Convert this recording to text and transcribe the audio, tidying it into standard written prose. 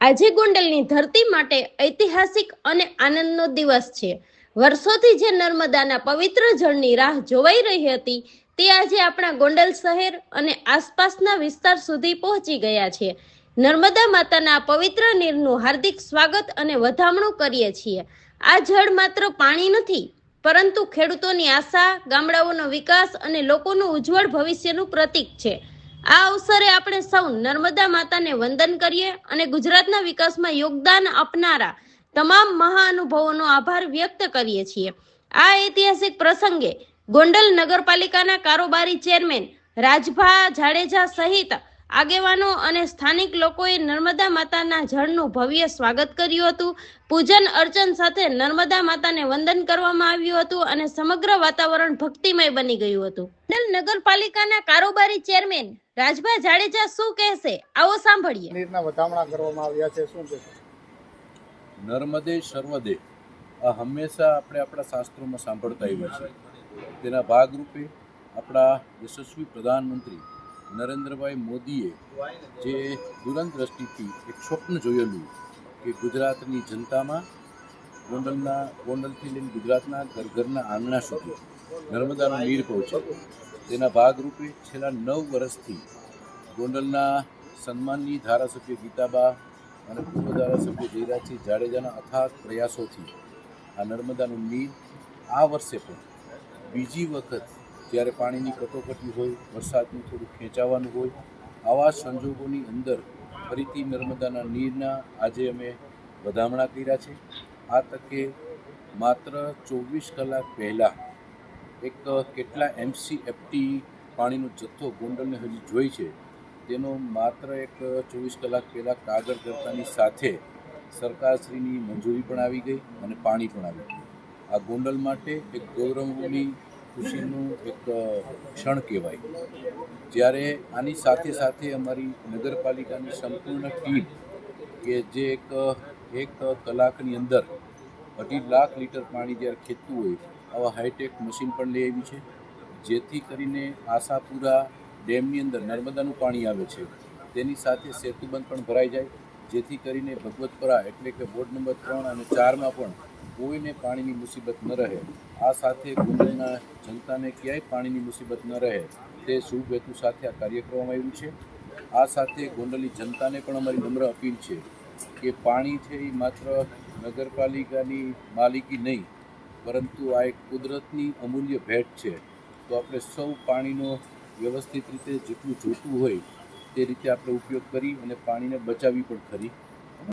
આજે ગોંડલની ધરતી માટે ઐતિહાસિક અને આનંદનો દિવસ છે। વર્ષોથી જે નર્મદાના પવિત્ર જળની રાહ જોવાઈ રહી હતી તે આજે આપણા ગોંડલ શહેર અને આસપાસના વિસ્તાર સુધી પહોંચી ગયા છે। નર્મદા માતાના પવિત્ર નીરનું હાર્દિક સ્વાગત અને વધામણું કરીએ છીએ। આ જળ માત્ર પાણી નથી, પરંતુ ખેડૂતોની આશા, ગામડાઓનો વિકાસ અને લોકોનું ઉજ્જવળ ભવિષ્યનું પ્રતીક છે। આ અવસરે આપણે સૌ નર્મદા માતાને વંદન કરીએ અને ગુજરાતના વિકાસમાં યોગદાન આપનારા તમામ મહાનુભાવોનો આભાર વ્યક્ત કરીએ છીએ। આ ઐતિહાસિક પ્રસંગે ગોંડલ નગરપાલિકાના કારોબારી ચેરમેન રાજભા જાડેજા સહિત આગેવાનો અને સ્થાનિક લોકોએ નર્મદા માતાના જળનું ભવ્ય સ્વાગત કર્યું હતું। પૂજન અર્ચન સાથે નર્મદા માતાને વંદન કરવામાં આવ્યું હતું અને સમગ્ર વાતાવરણ ભક્તિમય બની ગયું હતું। ગોંડલ નગરપાલિકાના કારોબારી ચેરમેન રાજભા જાડેજા શું કહેશે, આવો સાંભળીએ। નીરના વધામણા કરવામાં આવ્યા છે, શું કહેશો? નર્મદે સર્વદે આ હંમેશા આપણે આપણા શાસ્ત્રોમાં સાંભળતા આવ્યા છીએ। તેના ભાગરૂપે આપણા યશસ્વી પ્રધાનમંત્રી નરેન્દ્રભાઈ મોદીએ જે દૂરંદ્રષ્ટિથી એક સ્વપ્ન જોયેલું કે ગુજરાતની જનતામાં ગોંડલથી લઈને ગુજરાતના ઘરના આંગણા સુધી નર્મદાનું નીર પહોંચે, તેના ભાગરૂપે છેલ્લા 9 વર્ષથી ગોંડલના સન્માનની ધારાસભ્ય ગીતાબા અને પૂર્વ ધારાસભ્ય જયરાજસિંહ જાડેજાના અથાગ પ્રયાસોથી આ નર્મદાનું નીર આ વર્ષે પણ બીજી વખત જ્યારે પાણીની કટોકટી હોય, વરસાદનું થોડું ખેંચાવાનું હોય, આવા સંજોગોની અંદર ફરીથી નર્મદાના નીરના આજે અમે વધામણા કર્યા છે। આ તકે માત્ર 24 કલાક પહેલાં એક કેટલા MCFT પાણીનો જથ્થો ગોંડલને હજી જોઈ છે તેનો માત્ર એક 24 કલાક પહેલાં કાગળ કરતાની સાથે સરકારશ્રીની મંજૂરી પણ આવી ગઈ અને પાણી પણ આવી ગયું। આ ગોંડલ માટે એક ગૌરવની ખુશીનું એક ક્ષણ કહેવાય। જ્યારે આની સાથે સાથે અમારી નગરપાલિકાની સંપૂર્ણ ટીમ કે જે એક કલાકની અંદર 2.5 લાખ લીટર પાણી જ્યારે ખેંચતું હોય આવા હાઈટેક મશીન પણ લઈ આવી છે, જેથી કરીને આશાપુરા ડેમની અંદર નર્મદાનું પાણી આવે છે તેની સાથે સેતુબંધ પણ ભરાઈ જાય, જેથી કરીને ભગવતપરા એટલે કે વોર્ડ નંબર 3 અને 4માં પણ કોઈને પાણીની મુસીબત ન રહે। આ સાથે ગોંડલના જનતાને ક્યાંય પાણીની મુસીબત ન રહે તે શુભ હેતુ સાથે આ કાર્ય કરવામાં આવ્યું છે। આ સાથે ગોંડલની જનતાને પણ અમારી નમ્ર અપીલ છે કે પાણી છે એ માત્ર નગરપાલિકાની માલિકી નહીં, પરંતુ આ એક કુદરતની અમૂલ્ય ભેટ છે। તો આપણે સૌ પાણીનો વ્યવસ્થિત રીતે જેટલું જોતું હોય તે રીતે આપણે ઉપયોગ કરી અને પાણીને બચાવવી પણ ખરી।